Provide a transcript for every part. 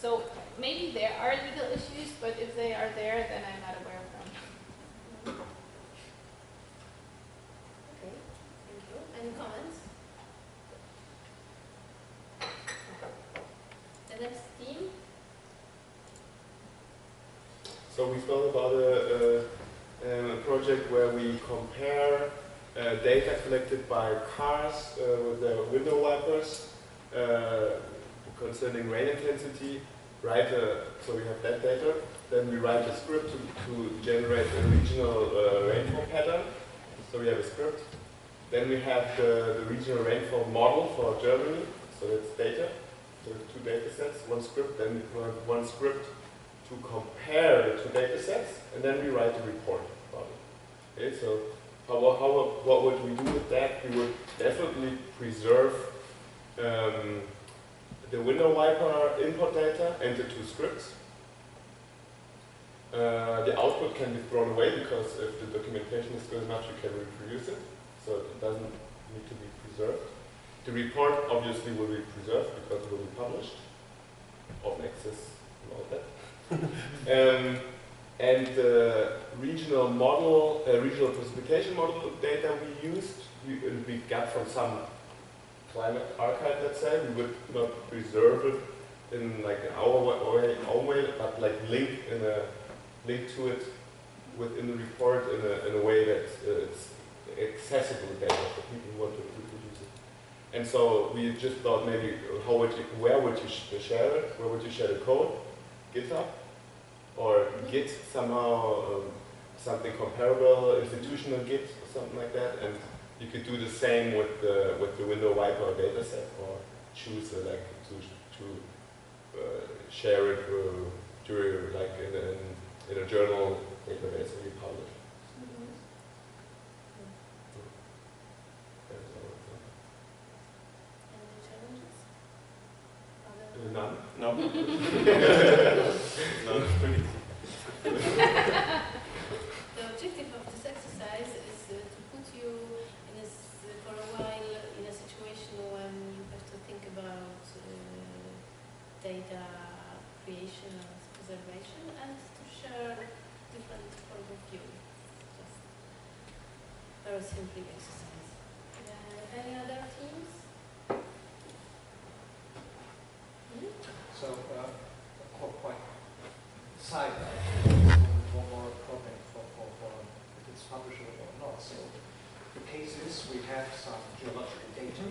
So maybe there are legal issues, but if they are there, then I'm not aware of them. Okay, thank you. Any comments? The next theme? So we thought about a project where we compare data collected by cars with their window wipers concerning rain intensity. So we have that data. Then we write a script to generate a regional rainfall pattern. So we have a script. Then we have the regional rainfall model for Germany. So that's data. So two data sets, one script, then one script to compare the two data sets, and then we write a report about it. Okay, so what would we do with that? We would definitely preserve the window wiper input data and the two scripts. The output can be thrown away because if the documentation is good enough, you can reproduce it, so it doesn't need to be preserved. The report obviously will be preserved because it will be published, open access and all that. And the regional model, regional precipitation model data we used, we got from some climate archive, let's say. We would not preserve it in like our way, but like link to it within the report in a way that it's accessible data for people who want to reproduce it. And so we just thought maybe where would you share it? Where would you share the code? GitHub? Or Git somehow, something comparable, institutional Git or something like that, and you could do the same with the window wiper dataset, or choose like to share it during like in a journal database that you publish. None? No. No, it's pretty easy. The objective of this exercise is to put you for a while in a situation when you have to think about data creation and preservation, and to share different point of view. Just very simply exercise. Any other themes? So, quite side one more comment for if it's publishable or not. So, the case is we have some geological data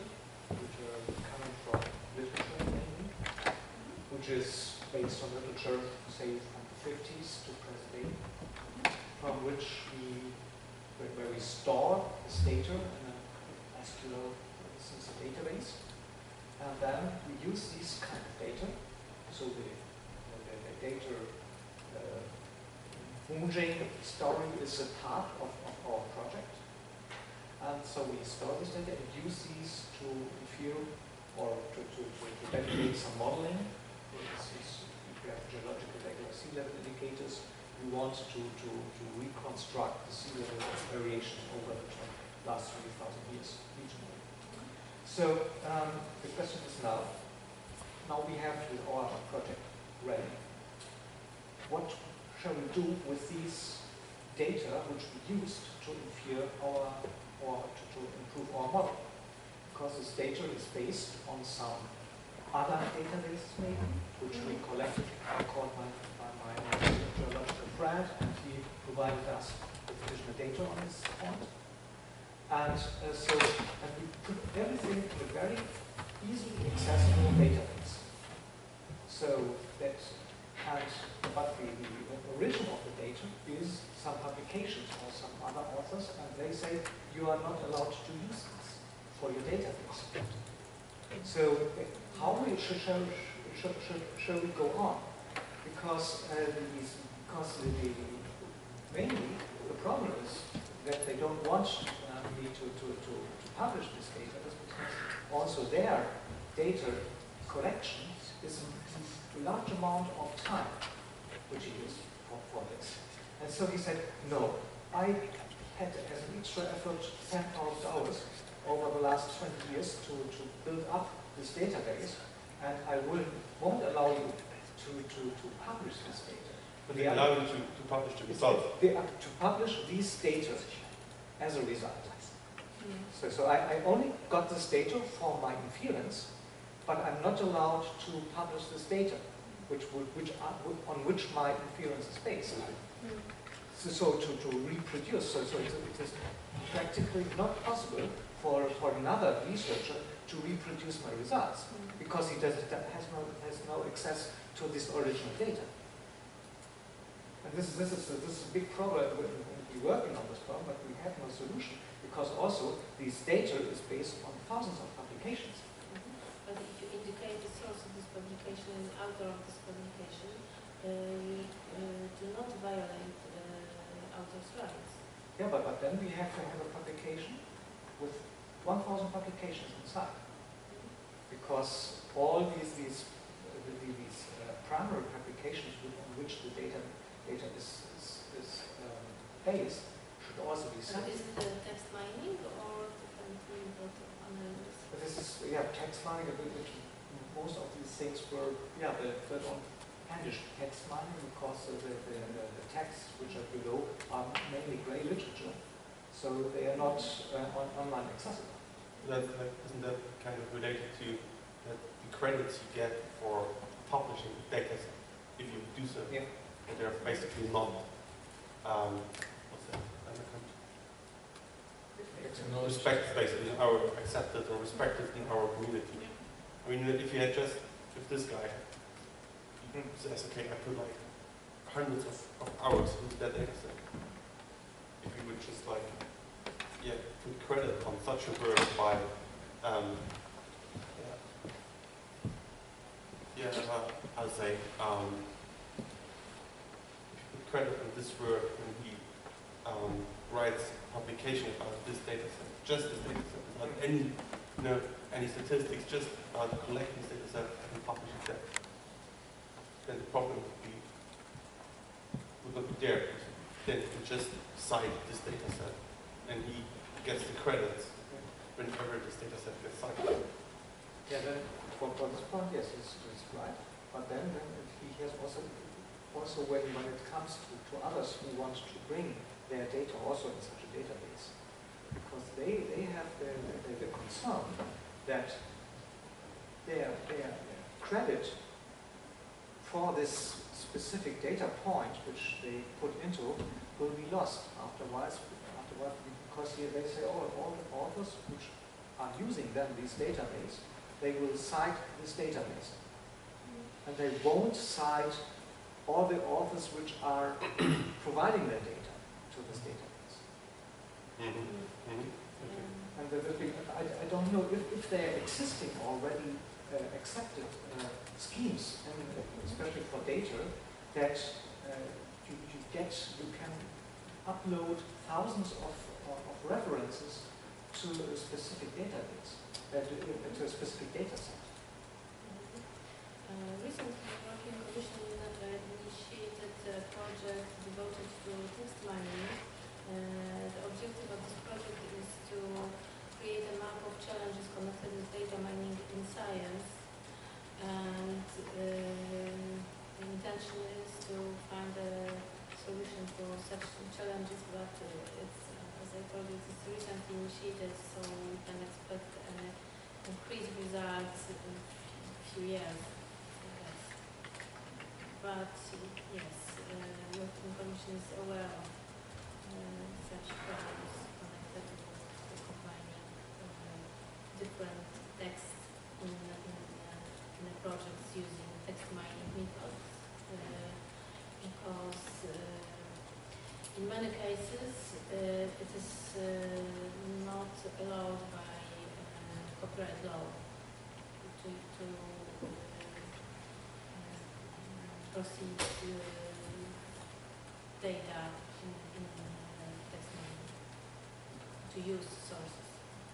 which are coming from literature mainly, which is based on literature, say, from the 50s to present day, from which where we store this data in a SQL, for instance, a database. And then we use these kind of data. So the data imaging story is a part of our project. And so we store this data and use these to infer or to demonstrate some modeling. For instance, if we have geological data or sea level indicators, we want to reconstruct the sea level variation over the last 20,000 years regionally. So the question is now we have with our project ready. What shall we do with these data which we used to infer or to improve our model? Because this data is based on some other databases maybe, which we collected, called by my geological friend, and he provided us with additional data on this point. And we put everything in a very easily accessible database. So that, but the origin of the data is some publications or some other authors, and they say you are not allowed to use this for your database. So how shall we go on? Because mainly the problem is that they don't want me to publish this data, because also their data collection is a large amount of time which he used for this. And so he said, no, I had as an extra effort 10,000 hours over the last 20 years to build up this database, and I won't allow you to publish this data. But they allow you to publish the results. They are to publish these data as a result. So I only got this data for my inference, but I'm not allowed to publish this data, on which my inference is based. So to reproduce, so it is practically not possible for another researcher to reproduce my results because he has no access to this original data. And this is a big problem when we're working on this problem, but we have no solution because also this data is based on thousands of publications. But if you indicate the source of this publication and the author of this publication, you do not violate author's rights. Yeah, but then we have to have a publication with 1,000 publications inside, because all these primary publications on which the data is based should also be So set. is it text mining or different method of analysis? But this is text mining. Which most of these things were they don't handle text mining because the texts which are below are mainly grey literature, so they are not online accessible. Isn't that kind of related to the credits you get for publishing the data set if you do so? Yeah. But they're basically not. What's that? Respect, basically, accepted or respected in our community. I mean, if this guy says, okay, I put like hundreds of hours into that data set, if we would just like, put credit on such a work by, I'll say, put credit on this work when he writes a publication about this data set, just this data set, without any statistics, just about collecting this data set and publishing that. Then the problem would not be there. Then he would just cite this data set and he gets the credits whenever this data set gets cited. Yeah, then for this point, yes, it's right. But then he has also when it comes to others who want to bring their data also in such a database, because they have the concern that their credit for this specific data point which they put into will be lost afterwards because here they say, all the authors which are using then this database, they will cite this database. And they won't cite all the authors which are providing their data to this database. And I don't know if there are existing already accepted schemes, and especially for data, that you can upload thousands of references to a specific database, to a specific data set. Recently, the European Commission initiated a project devoted to text mining. The objective of this project is to create a map of challenges connected with data mining in science, and the intention is to find a solution to such challenges, but it's, as I told you, it's recently initiated, so we can expect concrete results in a few years. But yes, the European Commission is aware of such problems connected to combining different texts in the projects using text mining methods, because in many cases it is not allowed by copyright law to proceed data in text mining, to use sources,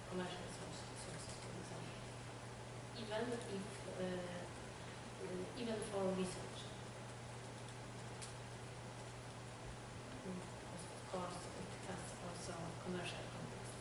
commercial sources, for example, even for research. Of course, it has also commercial context.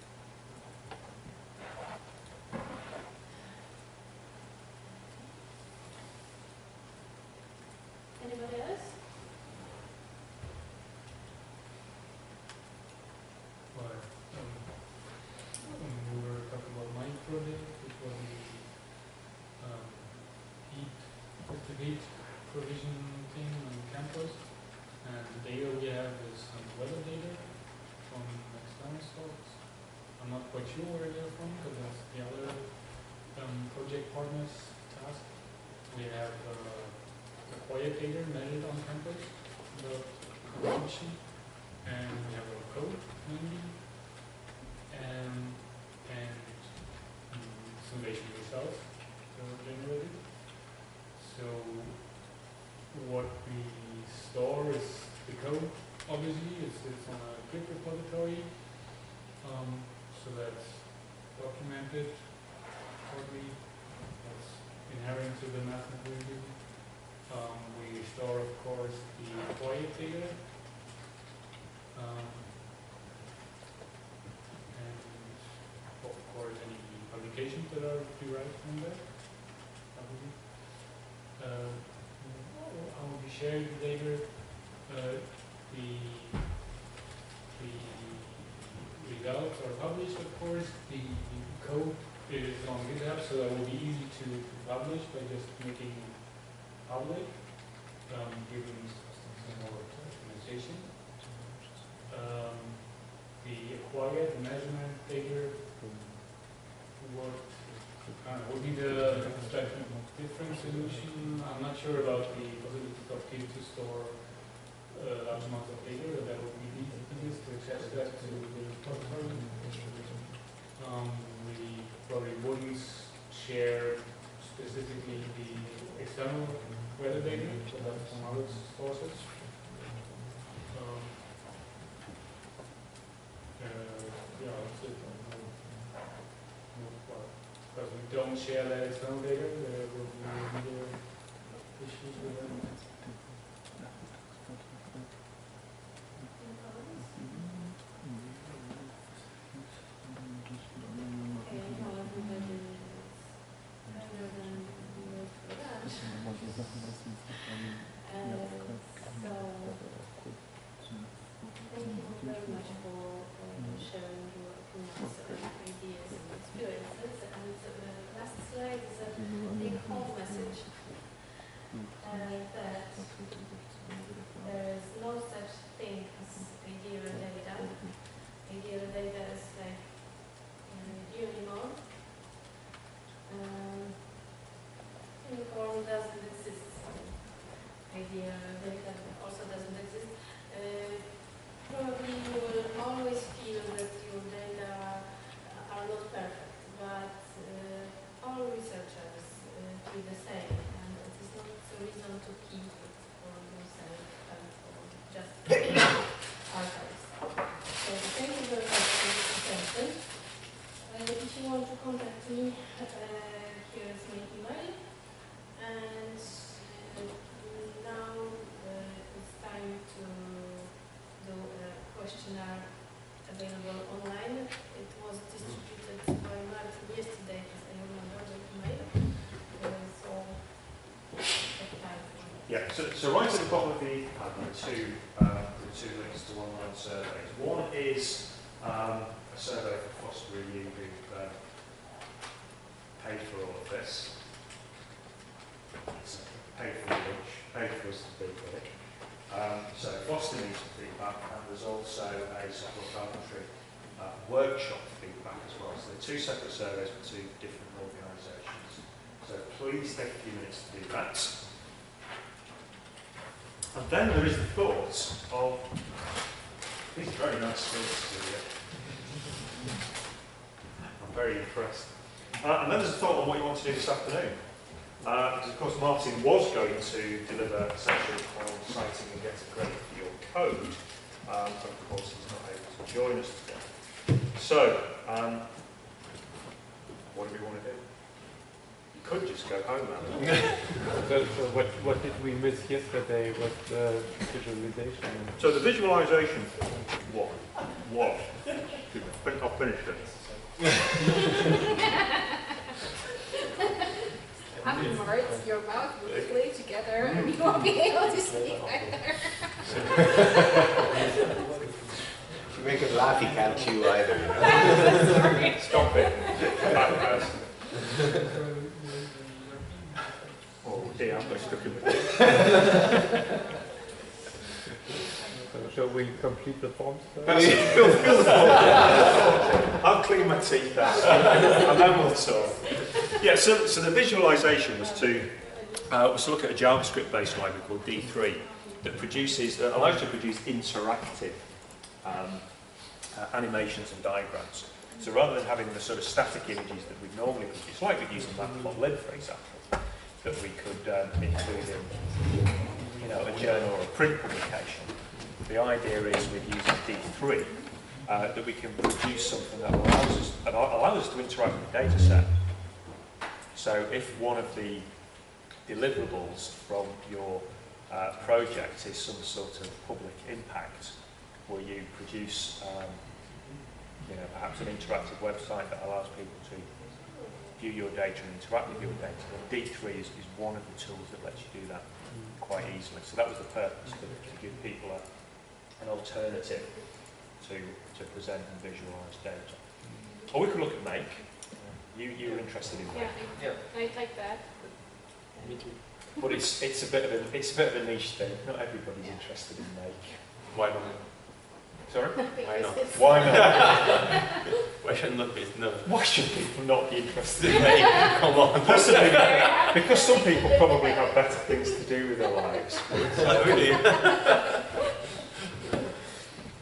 with the heat provision thing on campus. And the data we have is some weather data from external sources. I'm not quite sure where they're from, because that's the other project partner's task. We have the quiet data measured on campus, the consumption, and we have our code mainly, and simulation results that were generated. So what we store is the code. Obviously, it's on a Git repository, so that's documented partly. That's inherent to the math that we do. We store, of course, the quiet data, and of course any publications that are derived from that. Probably. I will be sharing the data. The results are published, of course. The code is on GitHub, so that will be easy to publish by just making public, giving some more optimization. The acquired measurement data would be the different solution. I'm not sure about the possibility of Git to store large amounts of data, but that would be the easiest to access that to the repository. We probably wouldn't share specifically the external weather data, so that's from other sources. Yeah, that's it. Because we don't share that external data, there will be other issues with that. Yeah, so right at the bottom of the pad are two links to online surveys. One is a survey for Foster Review who paid for all of this. It's paid for lunch, paid for us to be here. So Foster needs some feedback, and there's also a software carpentry workshop feedback as well. So they're two separate surveys for two different organisations. So please take a few minutes to do that. And then there is the thought of these very nice skills. I'm very impressed. And then there's a thought on what you want to do this afternoon. Because of course Martin was going to deliver a session on citing and get a grade for your code, but of course he's not able to join us today. So, what do we want to do? You could just go home now. So what did we miss yesterday was the visualization. So the visualization, what? I'll finish it. Afterwards, your mouth will play together and you won't be able to sleep either. If you make him laugh, he can't chew either. You know? Stop it. Bad person. Oh, dear, I'm not stuck in the So shall we complete the forms? I'll clean my teeth out, and then we'll talk. Yeah, so the visualization was to look at a JavaScript-based library called D3 that allows you to produce interactive animations and diagrams. So rather than having the sort of static images that we normally produce, like we'd use in Matplotlib, for example, that we could include in a journal or a print publication. The idea is with using D3 that we can produce something that allows us to interact with the data set. So if one of the deliverables from your project is some sort of public impact, where you produce perhaps an interactive website that allows people to view your data and interact with your data, D3 is one of the tools that lets you do that quite easily. So that was the purpose, to give people an alternative to present and visualise data. Or we could look at Make. You were interested in Make. Yeah. I like that. Me too. But it's a bit of a niche thing. Not everybody's interested in Make. Why not? Sorry? Why not? Why not? Why should not be? No. Why should people not be interested in Make? Come on. Possibly because some people probably have better things to do with their lives. Really?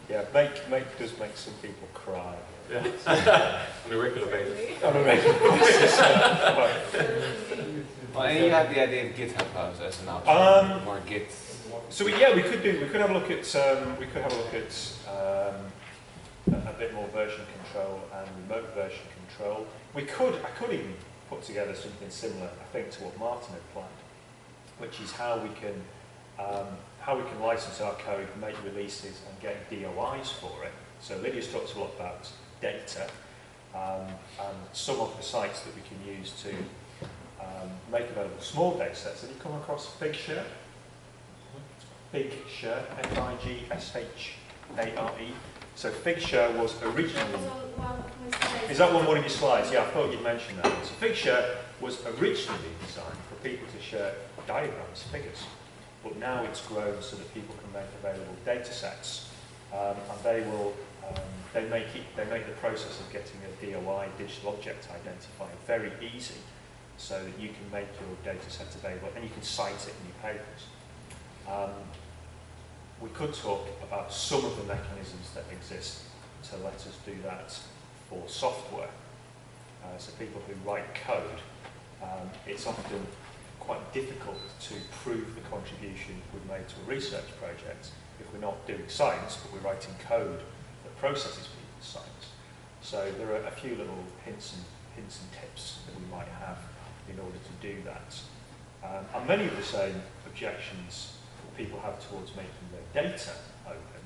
Yeah, Make does make some people cry. Yeah. On a regular basis. On a regular basis. Well, and you have the idea of GitHub Hubs as an option, or Git. So we could have a look at a bit more version control and remote version control. I could even put together something similar, I think, to what Martin had planned, which is how we can license our code, make releases, and get DOIs for it. So Lydia's talked a lot about data, and some of the sites that we can use to make available small data sets. Have you come across Figshare? Figshare, F-I-G-S-H-A-R-E. So Figshare was originally... Is that one of your slides? Yeah, I thought you'd mentioned that. So Figshare was originally designed for people to share diagrams, figures. But now it's grown so that people can make available data sets. And they make the process of getting a DOI, digital object identifier, very easy, so that you can make your data set available and you can cite it in your papers. We could talk about some of the mechanisms that exist to let us do that for software. So people who write code, it's often quite difficult to prove the contribution we've made to a research project if we're not doing science, but we're writing code that processes people's science. So there are a few little hints and tips that we might have in order to do that. And many of the same objections that people have towards making their data open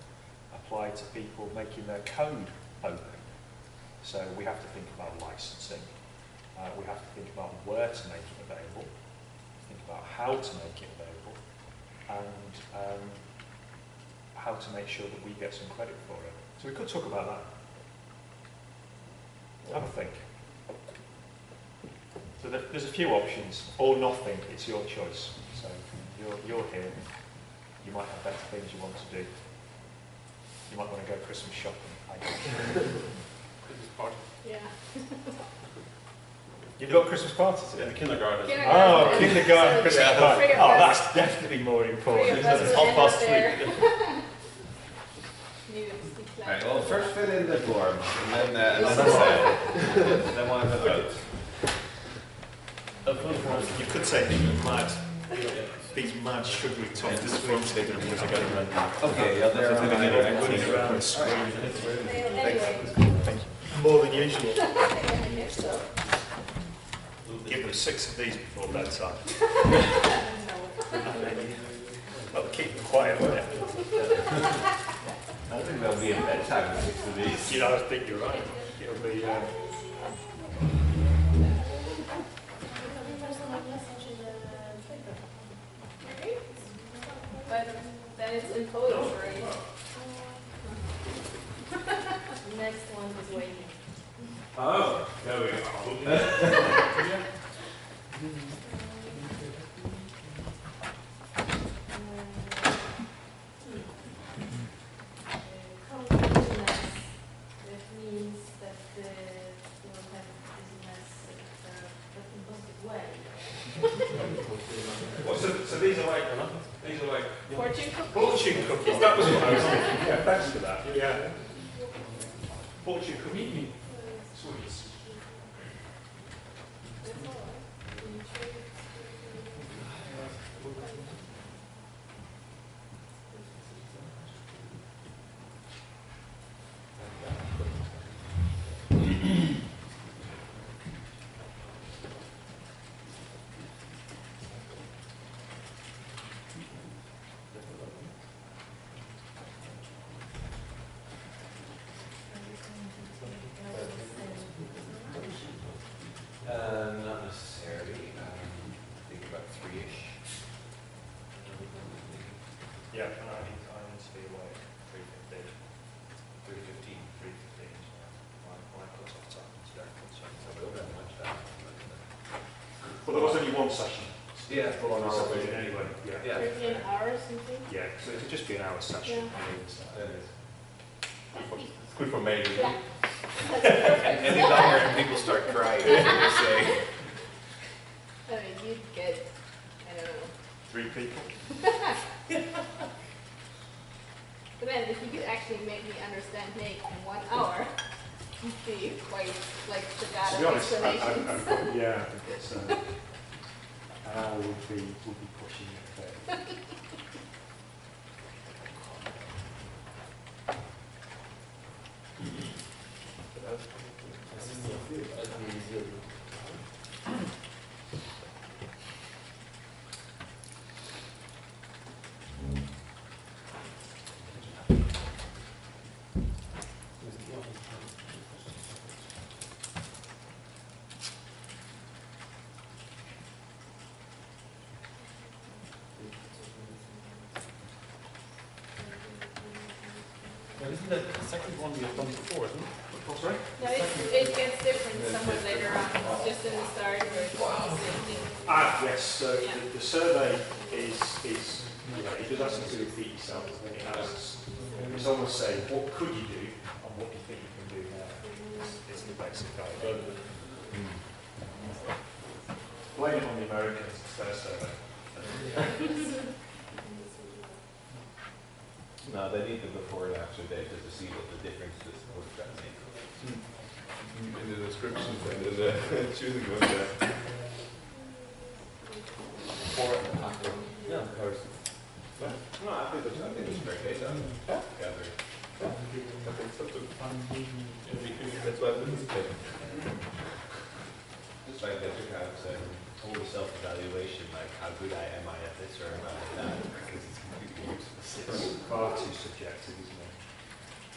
apply to people making their code open. So we have to think about licensing. We have to think about where to make it available, think about how to make it available, and how to make sure that we get some credit for it. So we could talk about that. Have a think. So there's a few options, or nothing, it's your choice. So you're here, you might have better things you want to do. You might want to go Christmas shopping. Christmas party. Yeah. You've got a Christmas party today? In the kindergarten. Oh, kindergarten, So Christmas free party. of Oh, us. that's definitely more important. Free of us It's will half end past up three. there. Needed to be Right, planned. well, first fill in the form, and then we'll have a vote. You could say these mad sugary toffees from taking them as I go around. Okay, yeah, there are Running around the screen. Anyway. More than usual. So, Give them 6 of these before bedtime. Well, keep them quiet, won't it? I think there'll be a bedtime with 6 of these. You know, I think you're right. It'll be... but then it's in Polish, right? Next one is waiting. Oh, there we go. so these are like Fortune cookies? fortune cookies. That was what I was thinking. Yeah, thanks for that. Yeah. Fortune cookie sweets. Not necessarily. I think about 3-ish. Yeah, and I need to be away 3:15. 3:15. 3:15. My cut-off time is very So we don't have much time. Well, there was only one session. Yeah, Full on hour anyway. Yeah. Yeah. 13 hours, something? Yeah, so it could just be an hour session. It's good for mailing. Yeah. Any longer and people start crying, as they say. I mean, you'd get, I don't know. 3 people. But then if you could actually make me understand Nate in 1 hour, you'd be quite like the To god be of honest, explanations. yeah, I think it's an hour would be pushing it a bit. Well, isn't that the second one we have done before, isn't it? What's right? No, it gets different somewhat later on, just in the start where it's the same thing. Yes, so Yeah. the survey is you know, it does ask you to repeat yourself. It asks, it's almost saying, what could you do and what do you think you can do now? It's the basic idea. Blame it on the Americans, it's their survey. No, they need the before and after data to see what the difference is would make. In the descriptions and in the choosing one, yeah. Before and after. Yeah, of course. No, I think it's fair data. Gathering. I think so too. That's why I put this paper. Just like that you kind of say, all the self-evaluation, like how good am I at this or am I at that, because it's completely useless. It's far too subjective, isn't it?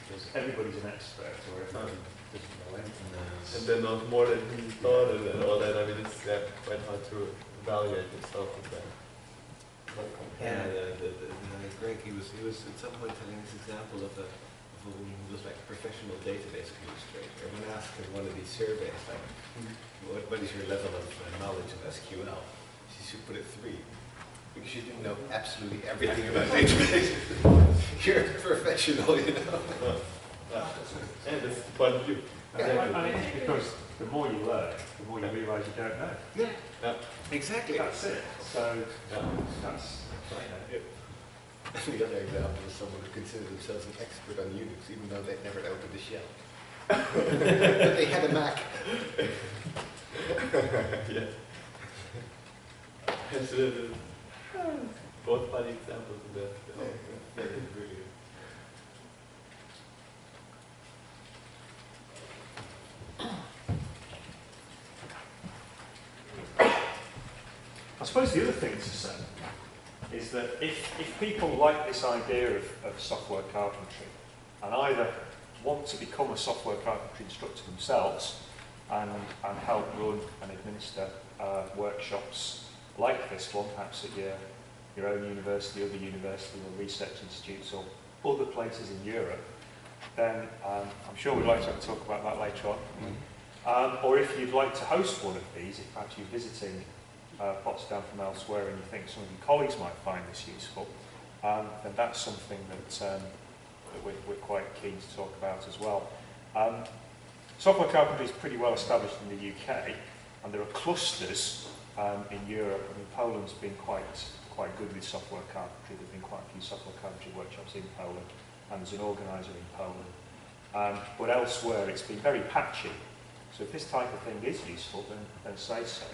Because everybody's an expert or everybody doesn't know anything. And then not more than he thought and all that. I mean, it's quite hard to evaluate yourself with that. Yeah, Greg, he was at some point telling this example of a woman who was like a professional database administrator. When asked in one of these surveys, like, what is your level of knowledge of SQL? She should put it 3. Because you didn't know absolutely everything about databases. You're a professional, you know. And it's the point of view. And it's because the more you learn, the more you realise you don't know. Yeah. Exactly. That's it. So that's The other example is someone who considered themselves an expert on Unix, even though they'd never opened a shell. But they had a Mac. Yeah. Both funny examples of that. Yeah, really. I suppose the other thing to say is that if people like this idea of software carpentry and either want to become a software carpentry instructor themselves and help run and administer workshops like this one, perhaps at your own university, other university or research institutes or other places in Europe, then I'm sure we'd like to talk about that later on. Or if you'd like to host one of these, if perhaps you're visiting Potsdam from elsewhere and you think some of your colleagues might find this useful, then that's something that we're quite keen to talk about as well. Software carpentry is pretty well established in the UK, and there are clusters in Europe. I mean, Poland's been quite good with software carpentry. There've been quite a few software carpentry workshops in Poland, and there's an organiser in Poland. But elsewhere, it's been very patchy. So if this type of thing is useful, then say so.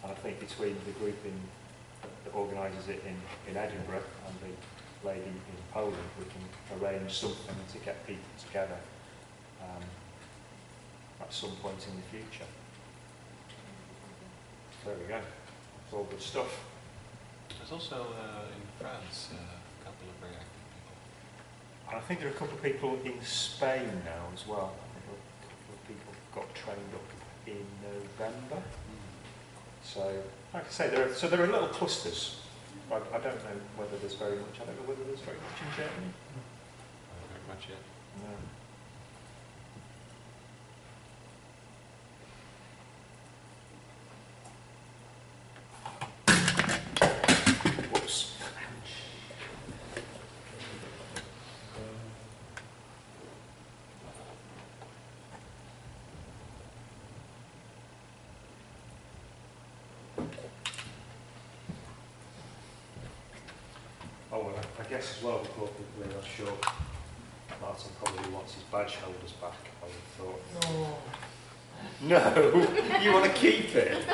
And I think between the group that organises it in Edinburgh and the lady in Poland, we can arrange something to get people together at some point in the future. There we go. It's all good stuff. There's also in France a couple of very active people. And I think there are a couple of people in Spain now as well. I think a couple of people got trained up in November. So, like I say, there are little clusters. I don't know whether there's very much. I don't know whether there's very much in Germany. Not very much yet. No. Whoops. Oh, well, I guess as well, before people leave, I'm sure Martin probably wants his badge holders back, I would have thought. No! You want to keep it? I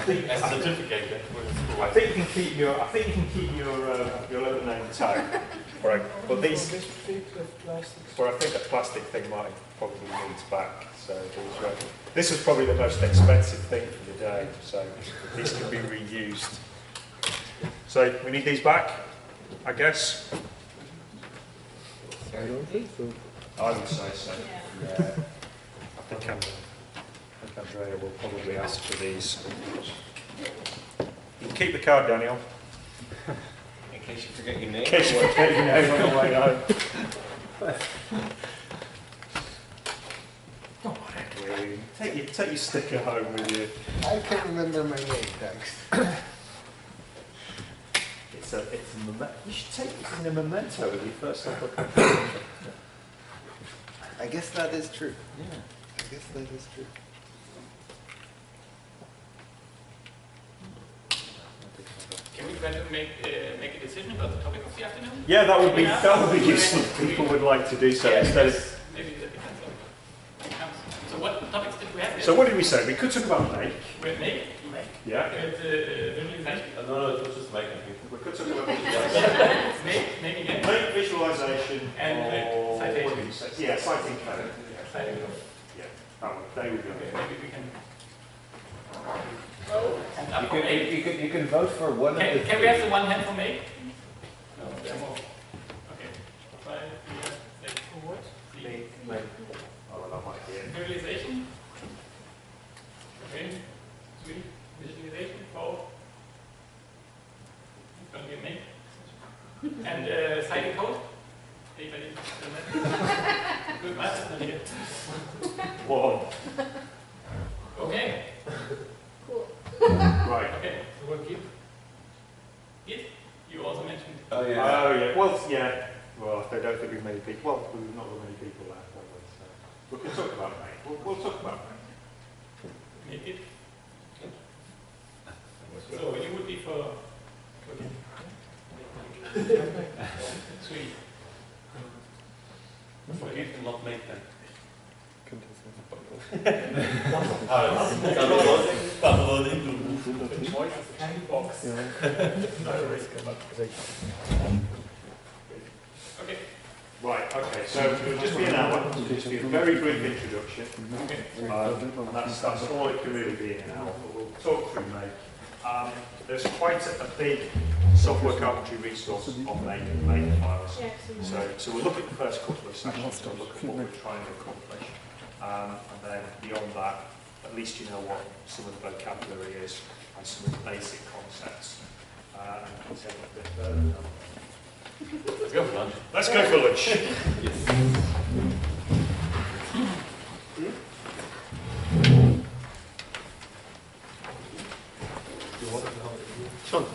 think a certificate I think you can keep your little name tag. Right. But these, well, I think a plastic thing might probably needs back. So this was probably the most expensive thing for the day. So these can be reused. So we need these back, I guess. I don't think so. I would say so. Yeah. I think Andrea will probably ask for these. You can keep the card, Daniel. In case you forget your name. In case you forget your name on the way home. Come on, Edwin. Take your sticker home with you. I can't remember my name, thanks. It's a memento. You should take it in a memento with your first look. I guess that is true. Yeah, I guess that is true. Can we try to make a decision about the topic of the afternoon? Yeah, that would be useful if people would like to do so instead of. Maybe that depends on. So what topics did we have? So what did we say? We could talk about make. Make. Yeah. Visualization. No, it was just make, I think. We could talk about visualization. Make again. Make visualization and citation. What did you say? Yeah, citing code. Citing code. Yeah, that one. They would be Okay, okay. maybe we can. You can vote for one of the Can we have the one hand for make? No, there are more. Okay. 5, 3, 6, forward. Make. Oh, that might be it. Visualization. Okay. 3. Visualization. 4. It's going to be a make. And citing code. Anybody? Good math, not here. 1. Okay. Cool. Right. Okay. So what Git? Git? You also mentioned. Oh yeah. Oh yeah. Well, yeah. Well, I don't think we've many people. Well, we've not got many people left, have we? So we can talk about make. We'll talk about make. Make it. So you would be for. Okay. 3. Forgive and not make them. Okay. Right, okay, so it'll just be an hour, it'll just be a very brief introduction. And that's all it can really be in an hour, but we'll talk through make. There's quite a big software carpentry resource on make files. So we'll look at the first couple of sessions to look at what we're trying to accomplish. And then beyond that, at least you know what some of the vocabulary is and some of the basic concepts. And we can take it a bit further. Let's go for lunch. Let's go for lunch. Sean.